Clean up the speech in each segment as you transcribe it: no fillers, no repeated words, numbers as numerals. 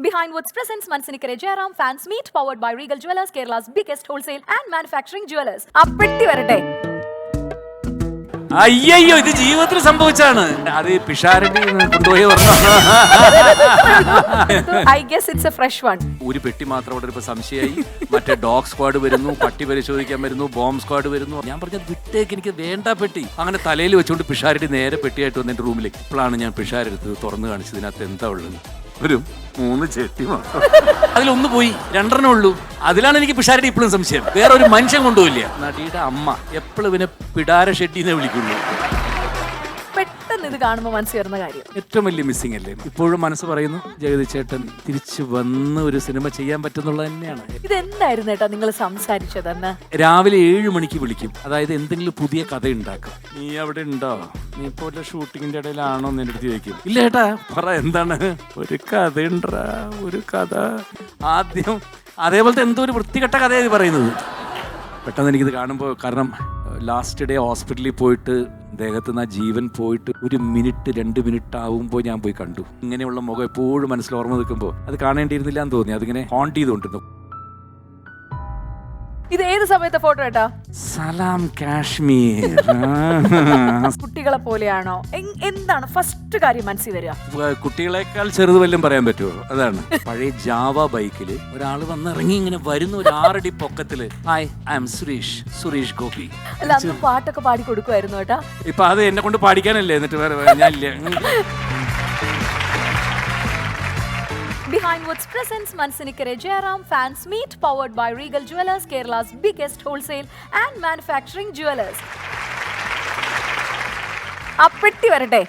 Behind Woods presents Mansinikare Jairam Fans Meet powered by Regal Jewellers, Kerala's biggest wholesale and manufacturing jewellers. അപ്പെട്ടി വരട്ടെ. അയ്യോ ഇത് ജീവിതത്തിൽ സംഭവിച്ചാണ്. അത് പിഷാരടി കൊണ്ടുപോയി I guess it's a fresh one. ഒരു പെട്ടി മാത്രം അവിടെ ഇപ്പൊ സംശയമായി. മറ്റേ ഡോഗ് സ്ക്വാഡ് വരുന്നു, പട്ടി പരിശോധിക്കാൻ വരുന്നു, ബോംബ് സ്ക്വാഡ് വരുന്നു. ഞാൻ പറഞ്ഞത് വിട്ടേക്ക്, എനിക്ക് വേണ്ട പെട്ടി. അങ്ങനെ തലയിൽ വെച്ചുകൊണ്ട് പിഷാരടി നേരെ പെട്ടിയായിട്ട് വന്ന് എന്റെ റൂമിലേക്ക്. ഇപ്പോഴാണ് ഞാൻ പിഷാരെടുത്ത് തുറന്നു കാണിച്ചത്. ഇതിനകത്ത് എന്താ ഉള്ളത്? ഒരു 3 ചെട്ടി മാത്രം. അതിലൊന്ന് പോയി, 2 ഉള്ളൂ. അതിലാണ് എനിക്ക് പിഷാരടി ഇപ്പോഴും സംശയം. വേറെ ഒരു മനുഷ്യൻ കൊണ്ടുപോയില്ല. നടിയുടെ അമ്മ എപ്പോഴും ഇവനെ പിടാര ഷെഡിന്നേ വിളിക്കുള്ളൂ. പെട്ടെന്ന് ഇത് കാണുമ്പോൾ മനസ്സിൽ വരുന്ന കാര്യം ഏറ്റവും വലിയ മിസ്സിംഗ് അല്ലേ? ഇപ്പോഴും മനസ്സ് പറയുന്നു ജഗതി ചേട്ടൻ തിരിച്ചു വന്ന് ഒരു സിനിമ ചെയ്യാൻ പറ്റുന്നുള്ളത് തന്നെയാണ്. ഇതെന്തായിരുന്നു ഏട്ടാ നിങ്ങൾ സംസാരിച്ചതെന്ന്? രാവിലെ 7 മണിക്ക് വിളിക്കും. അതായത് എന്തെങ്കിലും പുതിയ കഥ ഉണ്ടാക്കും. നീ അവിടെ ഉണ്ടോ? നീ ഇപ്പോൾ വല്ല ഷൂട്ടിങ്ങിന്റെ ഇടയിലാണോ എന്ന് എൻ്റെ അടുത്ത് ചോദിക്കും. ഇല്ല ഏട്ടാ, പറ എന്താണ്? ഒരു കഥ ഉണ്ടാ, ഒരു കഥ. ആദ്യം അതേപോലത്തെ എന്തോ ഒരു വൃത്തികെട്ട കഥയാണ് പറയുന്നത്. പെട്ടെന്ന് എനിക്കിത് കാണുമ്പോൾ, കാരണം ലാസ്റ്റ് ഡേ ഹോസ്പിറ്റലിൽ പോയിട്ട് ദേഹത്ത് നിന്ന് ആ ജീവൻ പോയിട്ട് 1 മിനിറ്റ് 2 മിനിറ്റ് ആവുമ്പോൾ ഞാൻ പോയി കണ്ടു. ഇങ്ങനെയുള്ള മുഖം എപ്പോഴും മനസ്സിൽ ഓർമ്മ നിൽക്കുമ്പോൾ അത് കാണേണ്ടിയിരുന്നില്ല എന്ന് തോന്നി. അതിങ്ങനെ ഹോണ്ട് ചെയ്തുകൊണ്ടിരുന്നു. ഇത് ഏത് സമയത്തെ ഫോട്ടോ ഏട്ടാ? സലാം കാശ്മീർ. കുട്ടികളെ പോലെയാണോ? എന്താണ് ഫസ്റ്റ് കാര്യം മനസ്സിൽ വരിക? കുട്ടികളെക്കാൾ ചെറുത് വല്ലതും പറയാൻ പറ്റുമോ? അതാണ്. പഴയ ജാവ ബൈക്കില് ഒരാൾ വന്നിറങ്ങി ഇങ്ങനെ വരുന്ന ഒരു 6 അടി പൊക്കത്തില്, hi I'm Suresh Gopi. അല്ല, അന്ന് പാട്ടൊക്കെ പാടി കൊടുക്കുമായിരുന്നു ഏട്ടാ. ഇപ്പൊ അത് എന്നെ കൊണ്ട് പാടിക്കാനല്ലേ? എന്നിട്ട് വേറെ ഞാനില്ല. Behind Woods presents Mansinikare Jairam Fans Meet powered by Regal Jewellers, Kerala's biggest wholesale and manufacturing jewellers. അപ്പെട്ടി വരട്ടെ.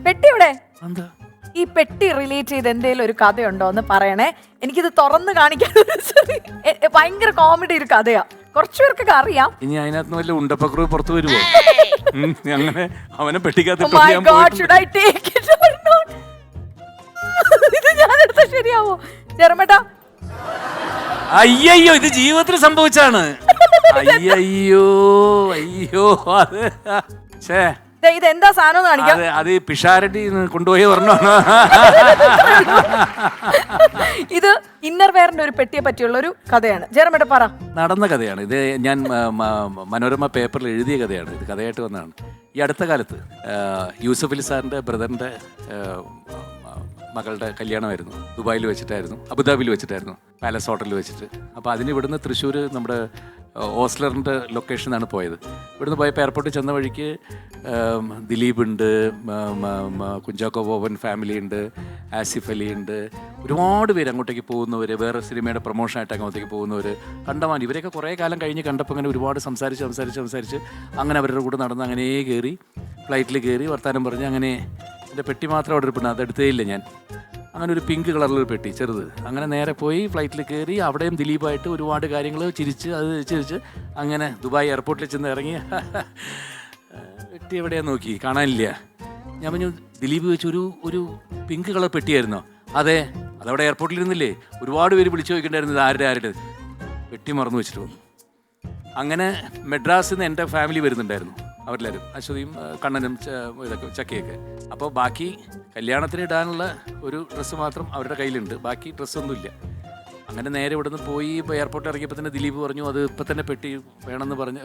പെട്ടി എവിടെ? ഈ പെട്ടി റിലേറ്റ് ചെയ്ത് എന്തെങ്കിലും ഒരു കഥയുണ്ടോ എന്ന് പറയണേ. എനിക്കിത് തുറന്ന് കാണിക്കാൻ ഭയങ്കര കോമഡി ഒരു കഥയാ. കുറച്ചു പേർക്കൊക്കെ അറിയാം. ഇനി അതിനകത്ത് വല്ല ഉണ്ടപ്പക്രൂ പുറത്തു വരുമോ? അങ്ങനെ അവനെ പെട്ടിക്കകത്ത് ഇത് ഞാനെടുത്ത ശരിയാവോ ജെറമേട്ടാ? അയ്യോ ഇത് ജീവിതത്തിൽ സംഭവിച്ചാണ്. അയ്യോ അത് ഇതെന്താ സാധനം കാണിക്കാം. അത് പിഷാരടി കൊണ്ടുപോയി പറഞ്ഞു. ഇത് ഇന്നർ വെയറിന്റെ ഒരു പെട്ടിയെ പറ്റിയുള്ള ഒരു കഥയാണ്. ജെറമേട്ട പറ. നടന്ന കഥയാണ് ഇത്. ഞാൻ മനോരമ പേപ്പറിൽ എഴുതിയ കഥയാണ്. ഇത് കഥയായിട്ട് വന്നതാണ്. ഈ അടുത്ത കാലത്ത് യൂസഫ് അലി സാറിന്റെ ബ്രദറിന്റെ മകളുടെ കല്യാണമായിരുന്നു. ദുബായിൽ വെച്ചിട്ടായിരുന്നു, അബുദാബിയിൽ വെച്ചിട്ടായിരുന്നു, പാലസ് ഹോട്ടലിൽ വെച്ചിട്ട്. അപ്പോൾ അതിന് ഇവിടുന്ന് തൃശ്ശൂർ നമ്മുടെ ഓസ്ലറിൻ്റെ ലൊക്കേഷനാണ് പോയത്. ഇവിടുന്ന് പോയപ്പോൾ എയർപോർട്ടിൽ ചെന്ന വഴിക്ക് ദിലീപ് ഉണ്ട്, കുഞ്ചാക്കോ ബോബൻ ഫാമിലി ഉണ്ട്, ആസിഫ് അലി ഉണ്ട്, ഒരുപാട് പേര് അങ്ങോട്ടേക്ക് പോകുന്നവർ, വേറെ സിനിമയുടെ പ്രൊമോഷനായിട്ട് അങ്ങോട്ടേക്ക് പോകുന്നവർ, കണ്ടമാൻ. ഇവരെയൊക്കെ കുറേ കാലം കഴിഞ്ഞ് കണ്ടപ്പോൾ അങ്ങനെ ഒരുപാട് സംസാരിച്ച് അങ്ങനെ അവരുടെ കൂടെ നടന്ന് അങ്ങനെ കയറി, ഫ്ലൈറ്റിൽ കയറി വർത്താനം പറഞ്ഞ് അങ്ങനെ എൻ്റെ പെട്ടി മാത്രം അവിടെ ഇരിപ്പുണ്ട്. അതെടുത്തേ ഇല്ല ഞാൻ. അങ്ങനെ ഒരു പിങ്ക് കളറിലൊരു പെട്ടി ചെറുത്. അങ്ങനെ നേരെ പോയി ഫ്ലൈറ്റിൽ കയറി അവിടെയും ദിലീപായിട്ട് ഒരുപാട് കാര്യങ്ങൾ ചിരിച്ച് അങ്ങനെ ദുബായ് എയർപോർട്ടിൽ ചെന്ന് ഇറങ്ങി. പെട്ടി എവിടെയാ നോക്കി, കാണാനില്ല. ഞാൻ പറഞ്ഞു, ദിലീപ് വെച്ച് ഒരു പിങ്ക് കളർ പെട്ടിയായിരുന്നോ? അതെ, അതവിടെ എയർപോർട്ടിൽ ഇരുന്നില്ലേ? ഒരുപാട് പേര് വിളിച്ചു ചോദിക്കേണ്ടായിരുന്നു ഇത് ആരുടെ. പെട്ടി മറന്നു വെച്ചിട്ട് വന്നു. അങ്ങനെ മെഡ്രാസിൽ നിന്ന് എൻ്റെ ഫാമിലി വരുന്നുണ്ടായിരുന്നു. അവരെല്ലാവരും, അശ്വതിയും കണ്ണനും ഇതൊക്കെ ചക്കയൊക്കെ. അപ്പോൾ ബാക്കി കല്യാണത്തിന് ഇടാനുള്ള ഒരു ഡ്രസ്സ് മാത്രം അവരുടെ കയ്യിലുണ്ട്, ബാക്കി ഡ്രസ്സൊന്നുമില്ല. അങ്ങനെ നേരെ ഇവിടെ നിന്ന് പോയി എയർപോർട്ടിൽ ഇറങ്ങിയപ്പോൾ തന്നെ ദിലീപ് പറഞ്ഞു അത് ഇപ്പം തന്നെ പെട്ടി വേണമെന്ന് പറഞ്ഞ്,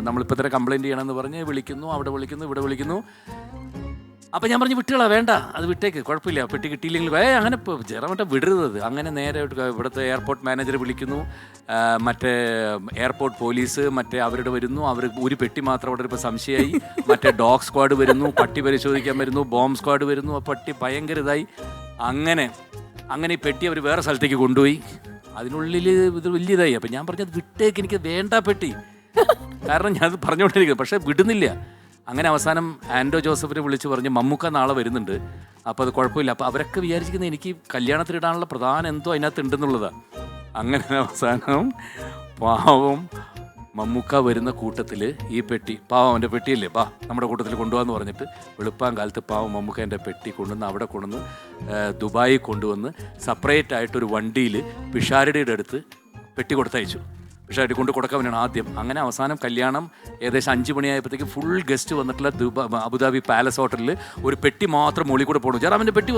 നമ്മളിപ്പോൾ തന്നെ കംപ്ലയിൻറ്റ് ചെയ്യണമെന്ന് പറഞ്ഞ് വിളിക്കുന്നു. അവിടെ വിളിക്കുന്നു, ഇവിടെ വിളിക്കുന്നു. അപ്പം ഞാൻ പറഞ്ഞു വിട്ടുകളാ, വേണ്ട, അത് വിട്ടേക്ക്, കുഴപ്പമില്ല, പെട്ടി കിട്ടിയില്ലെങ്കിൽ അങ്ങനെ ജെറമേട്ട വിടരുത്. അങ്ങനെ നേരെ ഇവിടുത്തെ എയർപോർട്ട് മാനേജർ വിളിക്കുന്നു, മറ്റേ എയർപോർട്ട് പോലീസ് അവരുടെ വരുന്നു. അവർ ഒരു പെട്ടി മാത്രം അവിടെ ഇപ്പോൾ സംശയമായി. മറ്റേ ഡോഗ് സ്ക്വാഡ് വരുന്നു, പട്ടി പരിശോധിക്കാൻ വരുന്നു, ബോംബ് സ്ക്വാഡ് വരുന്നു. ആ പട്ടി ഭയങ്കര ഇതായി. അങ്ങനെ ഈ പെട്ടി അവർ വേറെ സ്ഥലത്തേക്ക് കൊണ്ടുപോയി. അതിനുള്ളിൽ ഇത് വലിയതായി. അപ്പം ഞാൻ പറഞ്ഞത് വിട്ടേക്ക്, എനിക്ക് വേണ്ട പെട്ടി. കാരണം ഞാൻ അത് പറഞ്ഞുകൊണ്ടിരിക്കുന്നത്, പക്ഷേ വിടുന്നില്ല. അങ്ങനെ അവസാനം ആൻഡോ ജോസഫിനെ വിളിച്ച് പറഞ്ഞ് മമ്മൂക്ക നാളെ വരുന്നുണ്ട്, അപ്പോൾ അത് കുഴപ്പമില്ല. അപ്പോൾ അവരൊക്കെ വിചാരിച്ചിരിക്കുന്നത് എനിക്ക് കല്യാണത്തിനിടാനുള്ള പ്രധാനം എന്തോ അതിനകത്ത് ഉണ്ടെന്നുള്ളതാണ്. അങ്ങനെ അവസാനം പാവം മമ്മൂക്ക വരുന്ന കൂട്ടത്തിൽ ഈ പെട്ടി, പാവം അവൻ്റെ പെട്ടിയല്ലേ, നമ്മുടെ കൂട്ടത്തിൽ കൊണ്ടുപോകാമെന്ന് പറഞ്ഞിട്ട് വെളുപ്പാൻ കാലത്ത് പാവം മമ്മൂക്ക എൻ്റെ പെട്ടി കൊണ്ടുവന്ന് അവിടെ കൊണ്ടുവന്ന് ദുബായിൽ കൊണ്ടുവന്ന് സെപ്പറേറ്റ് ആയിട്ടൊരു വണ്ടിയിൽ പിഷാരടിയുടെ അടുത്ത് പെട്ടി കൊടുത്തയച്ചു. പിഷാരടി കൊണ്ട് കൊടുക്കാൻ വേണ്ടിയാണ് ആദ്യം. അങ്ങനെ അവസാനം കല്യാണം ഏകദേശം 5 മണിയായപ്പോഴത്തേക്ക് ഫുൾ ഗസ്റ്റ് വന്നിട്ടുള്ള അബുദാബി പാലസ് ഹോട്ടലിൽ ഒരു പെട്ടി മാത്രം മുകളിൽ കൂടെ പോകണം. ജയറാമിൻ്റെ പെട്ടി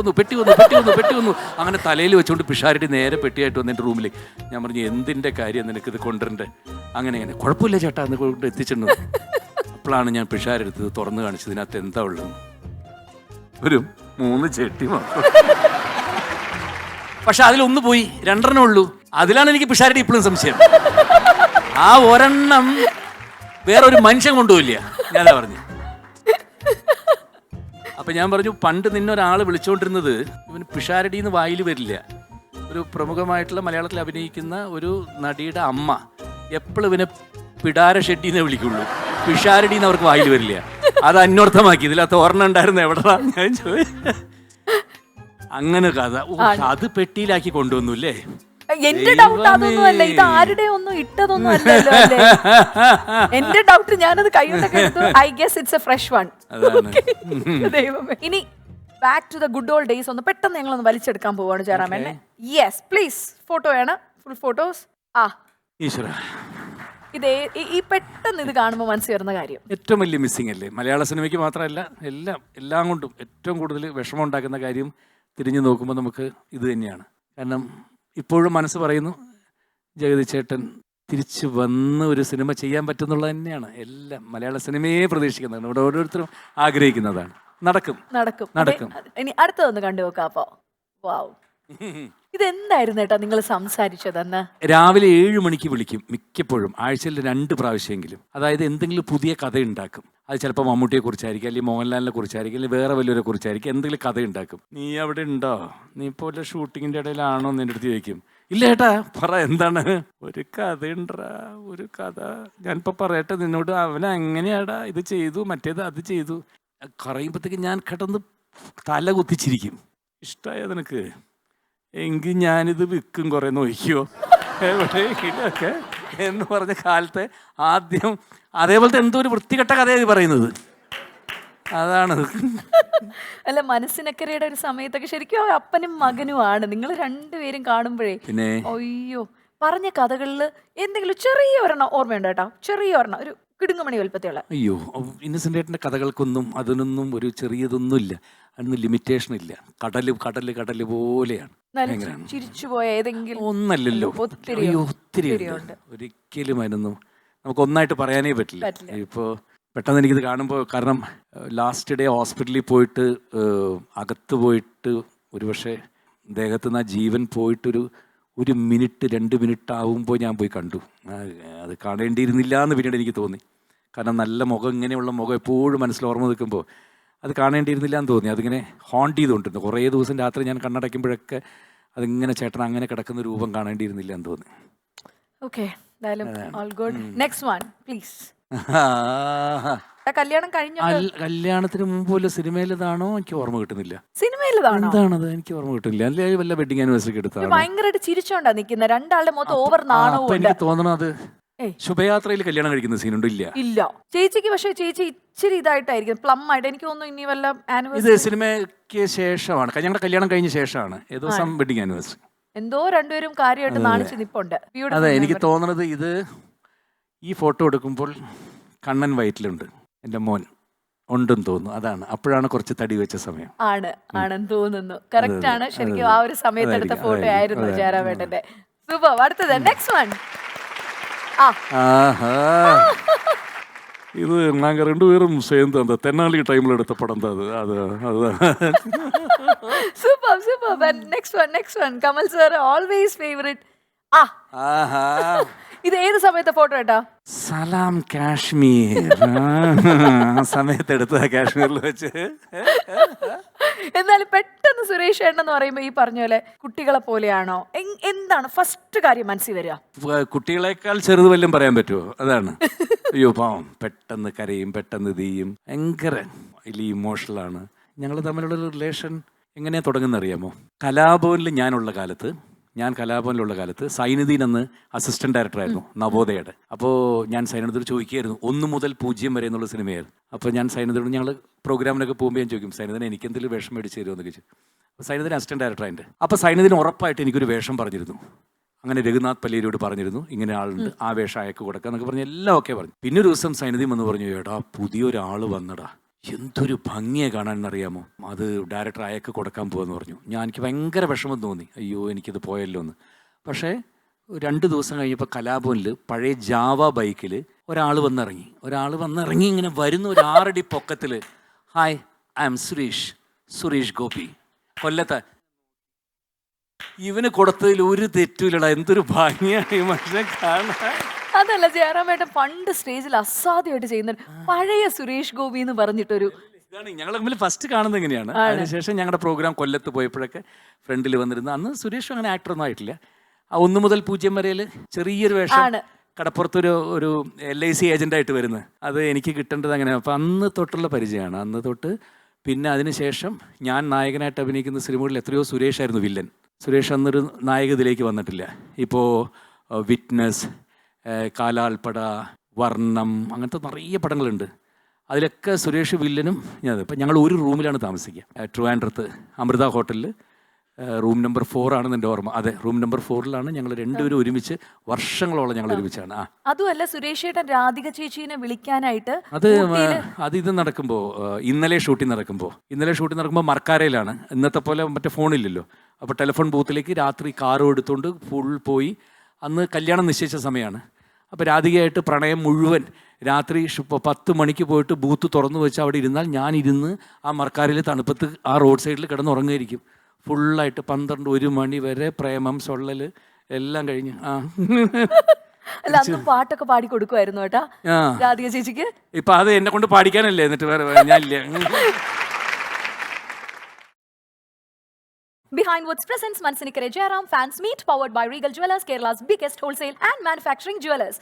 വന്നു. അങ്ങനെ തലയിൽ വെച്ചുകൊണ്ട് പിഷാരടി നേരെ പെട്ടിയായിട്ട് വന്ന് എൻ്റെ റൂമിൽ. ഞാൻ പറഞ്ഞു എന്തിൻ്റെ കാര്യം നിനക്കിത് കൊണ്ടുവരണ്ടേ? അങ്ങനെ കുഴപ്പമില്ല ചേട്ടാ എന്ന് കൊണ്ട് എത്തിച്ചിട്ടുണ്ട്. അപ്പോഴാണ് ഞാൻ പിഷാരെടുത്തത് തുറന്നു കാണിച്ചത്. ഇതിനകത്ത് എന്താ ഉള്ളത്? ഒരു 3 ചെട്ടി മാത്രം. പക്ഷെ അതിലൊന്ന് പോയി, 2 ഉള്ളൂ. അതിലാണ് എനിക്ക് പിഷാരടി ഇപ്പോഴും സംശയം. ആ ഒരെണ്ണം വേറൊരു മനുഷ്യൻ കൊണ്ടുപോയില്ല. ഞാനാ പറഞ്ഞു. അപ്പൊ ഞാൻ പറഞ്ഞു, പണ്ട് നിന്നൊരാൾ വിളിച്ചുകൊണ്ടിരുന്നത് ഇവന് പിഷാരടി എന്ന് വായിൽ വരില്ല. ഒരു പ്രമുഖമായിട്ടുള്ള മലയാളത്തിൽ അഭിനയിക്കുന്ന ഒരു നടിയുടെ അമ്മ എപ്പോഴും ഇവനെ പിടാര ഷെട്ടിന്നേ വിളിക്കുള്ളൂ, പിഷാരടി എന്ന് അവർക്ക് വായിൽ വരില്ല. അത് അന്വർത്ഥമാക്കി. ഇതിലകത്ത് ഓർമ്മ ഉണ്ടായിരുന്നു എവിടെടാ ഞാൻ ചോദിച്ചു. അങ്ങനെ കഥ. അത് പെട്ടിയിലാക്കി കൊണ്ടുവന്നു അല്ലേ? എന്റെ ഡൗട്ട് അതൊന്നും അല്ല, ഇത് ആരുടെ ഒന്നും ഇട്ടതൊന്നും അല്ലല്ലോ അല്ലേ? എന്റെ ഡൗട്ട് ഞാനത് കൈകൊണ്ടൊക്കെ എടുത്തു. I guess it's a fresh one. ദൈവമേ. ഇനി back to the good old days ഒന്ന് പെട്ടെന്ന് ഞങ്ങളൊന്ന് വലിച്ചെടുക്കാൻ പോവാണ് ജയറാമേട്ടനെ. Yes please. ഫോട്ടോ വേണം, ഫുൾ ഫോട്ടോസ്. ഈശ്വര, ഇത് ഈ പെട്ടെന്ന് ഇത് കാണുമ്പോൾ മനസ്സിൽ വരുന്ന കാര്യം ഏറ്റവും വലിയ മിസ്സിംഗ് അല്ലേ? മലയാള സിനിമയ്ക്ക് മാത്രമല്ല, എല്ലാം കൊണ്ടും ഏറ്റവും കൂടുതൽ വിഷമം ഉണ്ടാക്കുന്ന കാര്യം തിരിഞ്ഞു നോക്കുമ്പോൾ നമുക്ക് ഇത് തന്നെയാണ്. കാരണം ഇപ്പോഴും മനസ്സ് പറയുന്നു, ജഗതി ചേട്ടൻ തിരിച്ചു വന്ന് ഒരു സിനിമ ചെയ്യാൻ പറ്റുന്നുള്ളത് തന്നെയാണ്. എല്ലാം മലയാള സിനിമയെ പ്രതീക്ഷിക്കുന്നതാണ്. ഇവിടെ ഓരോരുത്തരും ആഗ്രഹിക്കുന്നതാണ്. നടക്കും. ഇനി അടുത്തതൊന്ന് കണ്ടു നോക്കാം. അപ്പോ വാവ്, ഇതെന്തായിരുന്നു ഏട്ടാ നിങ്ങൾ സംസാരിച്ചതെന്ന്? രാവിലെ 7 മണിക്ക് വിളിക്കും മിക്കപ്പോഴും, ആഴ്ചയിൽ 2 പ്രാവശ്യമെങ്കിലും. അതായത് എന്തെങ്കിലും പുതിയ കഥ ഉണ്ടാക്കും. അത് ചിലപ്പോൾ മമ്മൂട്ടിയെ കുറിച്ചായിരിക്കും, അല്ലെങ്കിൽ മോഹൻലാലിനെ കുറിച്ചായിരിക്കും, അല്ലെങ്കിൽ വേറെ വലിയവരെ കുറിച്ചായിരിക്കും. എന്തെങ്കിലും കഥ ഉണ്ടാക്കും. നീ അവിടെ ഉണ്ടോ? നീ ഇപ്പോൾ വല്ല ഷൂട്ടിങ്ങിൻ്റെ ഇടയിലാണോ എന്ന് എൻ്റെ അടുത്ത് ചോദിക്കും. ഇല്ല ഏട്ടാ, പറ എന്താണ്? ഒരു കഥ ഉണ്ടാ, ഒരു കഥ. ഞാനിപ്പോൾ പറയട്ടെ നിന്നോട്, അവൻ അങ്ങനെയാടാ, ഇത് ചെയ്തു, മറ്റേത് അത് ചെയ്തു. പറയുമ്പോഴത്തേക്ക് ഞാൻ കിടന്ന് തല കുത്തിച്ചിരിക്കും. ഇഷ്ടമായ നിനക്ക്? എങ്കിൽ ഞാനിത് വിൽക്കും, കുറേ നോക്കിയോ എവിടെയൊക്കെ എന്ന് പറഞ്ഞ കാലത്തെ ആദ്യം അതേപോലത്തെ എന്തോ ഒരു വൃത്തികെട്ട കഥയാണ് പറയുന്നത്. അതാണത്. അല്ല, മനസ്സിനക്കരയുടെ ഒരു സമയത്തൊക്കെ ശരിക്കും അപ്പനും മകനുമാണ് നിങ്ങൾ രണ്ടുപേരും കാണുമ്പോഴേ. പിന്നെ അയ്യോ, പറഞ്ഞ കഥകളിൽ എന്തെങ്കിലും ചെറിയ ഒരെണ്ണം ഓർമ്മയുണ്ടോ ഏട്ടാ? ചെറിയ ഒരെണ്ണം, ഒരു കിടുങ്ങുമണി വലുപ്പത്തിയുള്ള. അയ്യോ, ഇന്നസെന്റ് ഏട്ടൻ്റെ കഥകൾക്കൊന്നും അതിനൊന്നും ഒരു ചെറിയതൊന്നും ഇല്ല, അതിനൊന്നും ലിമിറ്റേഷൻ ഇല്ല. കടല് പോലെയാണ്. ചിരിച്ചുപോയ ഏതെങ്കിലും ഒന്നല്ലല്ലോ, ഒത്തിരി ഉണ്ട്. ഒരിക്കലും അതിനൊന്നും നമുക്ക് ഒന്നായിട്ട് പറയാനേ പറ്റില്ല. ഇപ്പോൾ പെട്ടെന്ന് എനിക്കിത് കാണുമ്പോൾ, കാരണം ലാസ്റ്റ് ഡേ ഹോസ്പിറ്റലിൽ പോയിട്ട് അകത്ത് പോയിട്ട് ഒരുപക്ഷെ ദേഹത്ത് നിന്ന് ആ ജീവൻ പോയിട്ടൊരു 1 മിനിറ്റ് 2 മിനിറ്റ് ആവുമ്പോൾ ഞാൻ പോയി കണ്ടു. അത് കാണേണ്ടിയിരുന്നില്ല എന്ന് പിന്നീട് എനിക്ക് തോന്നി. കാരണം നല്ല മുഖം, ഇങ്ങനെയുള്ള മുഖം എപ്പോഴും മനസ്സിൽ ഓർമ്മ നിൽക്കുമ്പോൾ അത് കാണേണ്ടിയിരുന്നില്ല എന്ന് തോന്നി. അതിങ്ങനെ ഹോണ്ട് ചെയ്തുകൊണ്ടിരുന്നു. കുറേ ദിവസം രാത്രി ഞാൻ കണ്ണടയ്ക്കുമ്പോഴൊക്കെ അതിങ്ങനെ ചേട്ടൻ അങ്ങനെ കിടക്കുന്ന രൂപം കാണേണ്ടിയിരുന്നില്ല എന്ന് തോന്നി. Okay, next one please. കല്യാണം കഴിഞ്ഞ കല്യാണത്തിന് മുമ്പ് വല്ല സിനിമയിലതാണോ എനിക്ക് ഓർമ്മ കിട്ടുന്നില്ല. സിനിമയിലതാണോ എന്താണത് എനിക്ക് ഓർമ്മ കിട്ടുന്നില്ല. അല്ലെങ്കിൽ വല്ല വെഡിങ് ആനിവേഴ്സറി എടുത്താണ്. ഭയങ്കരമായിട്ട് ചിരിച്ചോണ്ടാ നിൽക്കുന്ന രണ്ടാളുടെ മൊത്തം ഓവർ നാണവും. എനിക്ക് തോന്നണത് ശുഭയാത്രയിൽ കല്യാണം കഴിക്കുന്ന സീനുണ്ട്. ഇല്ല ചേച്ചിക്ക്, പക്ഷേ ചേച്ചി ഇച്ചിരി ഇതായിട്ടായിരിക്കും, പ്ലം ആയിട്ട്. എനിക്ക് തോന്നുന്നു ഇനി വല്ല ആനിവേഴ്സറി. ഇത് സിനിമയ്ക്ക് ശേഷമാണ്, ഞങ്ങളുടെ കല്യാണം കഴിഞ്ഞ ശേഷമാണ്. ഏതോ ദിവസം വെഡിങ് ആനിവേഴ്സറി. എന്തോ രണ്ടുപേരും കാര്യമായിട്ട് നാണിച്ച് നിപ്പുണ്ട്. അതെ, എനിക്ക് തോന്നുന്നത് ഇത് ഈ ഫോട്ടോ എടുക്കുമ്പോൾ കണ്ണൻ വയറ്റിലുണ്ട്, എൻ്റെ മോൻ ഉണ്ടെന്ന് തോന്നുന്നു. അതാണ്, അപ്പോഴാണ് കുറച്ച് തടി വെച്ച സമയം. ആണെന്ന് തോന്നുന്നു. കറക്റ്റ് ആണ്. ശരിക്കും ആ ഒരു സമയത്ത് എടുത്ത ഫോട്ടോ ആയിരുന്നു ജയറാമേട്ടന്റെ. സൂപ്പർ. അടുത്തത് നെക്സ്റ്റ് വൺ. ഇത് நாங்க 2 பேரும் சேர்ந்து அந்த தென்னாலி டைம்ல எடுத்த படம் தான் அது. Super. Next one. Kamal sir always favourite. ഇത് ഏത് സമയത്തെ ഫോട്ടോ ഏട്ടാ? സലാം കാശ്മീർ സമയത്ത് എടുത്തതാ, കാശ്മീരിൽ വെച്ച്. എന്നാലും പെട്ടെന്ന് സുരേഷ് ഏട്ടൻ എന്ന് പറയുമ്പോ ഈ പറഞ്ഞ പോലെ കുട്ടികളെ പോലെയാണോ? എന്താണ് ഫസ്റ്റ് കാര്യം മനസ്സിൽ വരിക? കുട്ടികളെക്കാൾ ചെറുത് വല്ലതും പറയാൻ പറ്റുമോ? അതാണ്. അയ്യോ പാവം, പെട്ടെന്ന് കരയും, പെട്ടെന്ന് ഇത് ചെയ്യും, ഭയങ്കര ഇമോഷണലാണ്. ഞങ്ങൾ തമ്മിലുള്ള റിലേഷൻ എങ്ങനെയാ തുടങ്ങുന്ന അറിയാമോ? ഞാൻ കലാഭവനിലുള്ള കാലത്ത് സൈനുദ്ദീൻ അന്ന് അസിസ്റ്റന്റ് ഡയറക്ടറായിരുന്നു നവോദയയുടെ. അപ്പോൾ ഞാൻ സൈനുദ്ദീനോട് ചോദിക്കുകയായിരുന്നു, 1 മുതൽ 0 വരെ എന്നുള്ള സിനിമയായിരുന്നു. അപ്പോൾ ഞാൻ സൈനുദ്ദീനോട്, ഞങ്ങൾ പ്രോഗ്രാമിനൊക്കെ പോകുമ്പോൾ ഞാൻ ചോദിക്കും, സൈനുദ്ദീൻ എനിക്ക് എന്തെങ്കിലും വേഷം മേടിച്ച് തരുമോ എന്ന് ചോദിച്ചു. അപ്പോൾ സൈനുദ്ദീൻ അസിസ്റ്റന്റ് ഡയറക്ടറായിട്ട്. അപ്പോൾ സൈനുദ്ദീൻ ഉറപ്പായിട്ട് എനിക്കൊരു വേഷം പറഞ്ഞിരുന്നു. അങ്ങനെ രഘുനാഥ് പല്ലേരിയോട് പറഞ്ഞിരുന്നു ഇങ്ങനെ ആളുണ്ട്, ആ വേഷം അയക്ക് കൊടുക്കുക എന്നൊക്കെ പറഞ്ഞ് എല്ലാം ഓക്കെ പറഞ്ഞു. പിന്നെ ഒരു ദിവസം സൈനദി വന്ന് പറഞ്ഞു, എടാ പുതിയൊരാൾ വന്നടാ, എന്തൊരു ഭംഗിയെ കാണാനെന്നറിയാമോ, അത് ഡയറക്ടർ അയക്ക് കൊടുക്കാൻ പോകുമെന്ന് പറഞ്ഞു. എനിക്ക് ഭയങ്കര വിഷമം തോന്നി, അയ്യോ എനിക്കിത് പോയല്ലോ എന്ന്. പക്ഷേ 2 ദിവസം കഴിഞ്ഞപ്പോൾ കലാഭവനിൽ പഴയ ജാവ ബൈക്കിൽ ഒരാൾ വന്നിറങ്ങി ഇങ്ങനെ വരുന്ന ഒരു 6 അടി പൊക്കത്തിൽ, hi I am Suresh Gopi, കൊല്ലത്തെ. ഇവന് കൊടുത്തതിൽ ഒരു തെറ്റുമില്ലടാ, എന്തൊരു ഭംഗിയാണ് ഈ മനുഷ്യനെ കാണാൻ. അതല്ല ജയറാമേട്ടൻ പണ്ട് സ്റ്റേജിൽ അസാധ്യമായിട്ട് ചെയ്യുന്നുണ്ട്, പഴയ സുരേഷ് ഗോപി എന്ന് പറഞ്ഞിട്ടൊരു. ഇതാണ് ഞങ്ങൾ തമ്മിൽ ഫസ്റ്റ് കാണുന്നത് എങ്ങനെയാണ്. അതിനുശേഷം ഞങ്ങളുടെ പ്രോഗ്രാം കൊല്ലത്ത് പോയപ്പോഴൊക്കെ ഫ്രണ്ടിൽ വന്നിരുന്നു. അന്ന് സുരേഷ് അങ്ങനെ ആക്ടറൊന്നും ആയിട്ടില്ല. ആ 1 മുതൽ 0 വരെയിൽ ചെറിയൊരു വേഷം, കടപ്പുറത്തൊരു LIC ഏജന്റായിട്ട് വരുന്നത്, അത് എനിക്ക് കിട്ടേണ്ടത് അങ്ങനെ. അപ്പം അന്ന് തൊട്ടുള്ള പരിചയമാണ്, അന്ന് തൊട്ട്. പിന്നെ അതിനുശേഷം ഞാൻ നായകനായിട്ട് അഭിനയിക്കുന്ന സിനിമകളിൽ എത്രയോ സുരേഷായിരുന്നു വില്ലൻ. സുരേഷ് അന്നൊരു നായകതിലേക്ക് വന്നിട്ടില്ല. ഇപ്പോൾ വിറ്റ്നസ്, കാലാൾപ്പട, വർണ്ണം, അങ്ങനത്തെ നിറയെ പടങ്ങളുണ്ട്. അതിലൊക്കെ സുരേഷ് വില്ലനും ഞാൻ. ഇപ്പം ഞങ്ങൾ ഒരു റൂമിലാണ് താമസിക്കുക, ട്രിവാൻഡ്രത്ത് അമൃത ഹോട്ടലിൽ. റൂം നമ്പർ 4 ആണെന്ന് എൻ്റെ ഓർമ്മ. അതെ, റൂം നമ്പർ 4-ലാണ് ഞങ്ങൾ രണ്ടുപേരും ഒരുമിച്ച്, വർഷങ്ങളോളം ഞങ്ങൾ ഒരുമിച്ചാണ്. അതുമല്ല സുരേഷ് ഏട്ടൻ രാധിക ചേച്ചീനെ വിളിക്കാനായിട്ട് ഇത് നടക്കുമ്പോൾ, ഇന്നലെ ഷൂട്ടിംഗ് നടക്കുമ്പോൾ മർക്കാരയിലാണ്. ഇന്നത്തെ പോലെ മറ്റേ ഫോണില്ലല്ലോ. അപ്പോൾ ടെലിഫോൺ ബൂത്തിലേക്ക് രാത്രി കാറും എടുത്തുകൊണ്ട് ഫുൾ പോയി. അന്ന് കല്യാണം നിശ്ചയിച്ച സമയമാണ്. അപ്പോൾ രാധികയായിട്ട് പ്രണയം മുഴുവൻ രാത്രി 10 മണിക്ക് പോയിട്ട് ബൂത്ത് തുറന്നു വെച്ച് അവിടെ ഇരുന്നാൽ ഞാനിരുന്ന് ആ മർക്കാരയിൽ തണുപ്പത്ത് ആ റോഡ് സൈഡിൽ കിടന്നുറങ്ങുമായിരിക്കും ഫുള്ളായിട്ട്. 12-1 മണി വരെ പ്രേമം സൊള്ളൽ എല്ലാം കഴിഞ്ഞ്. അല്ല അന്ന് പാട്ടൊക്കെ പാടി കൊടുക്കുമായിരുന്നു കേട്ടാ രാധിക ചേച്ചിക്ക്. ഇപ്പൊ അത് എന്നെ കൊണ്ട് പാടിക്കാനല്ലേ, എന്നിട്ട് വേറെ ഞാനില്ല. Behind Woods presents Mansinikare Jairam Fans Meet, powered by Regal Jewelers, Kerala's biggest wholesale and manufacturing jewelers.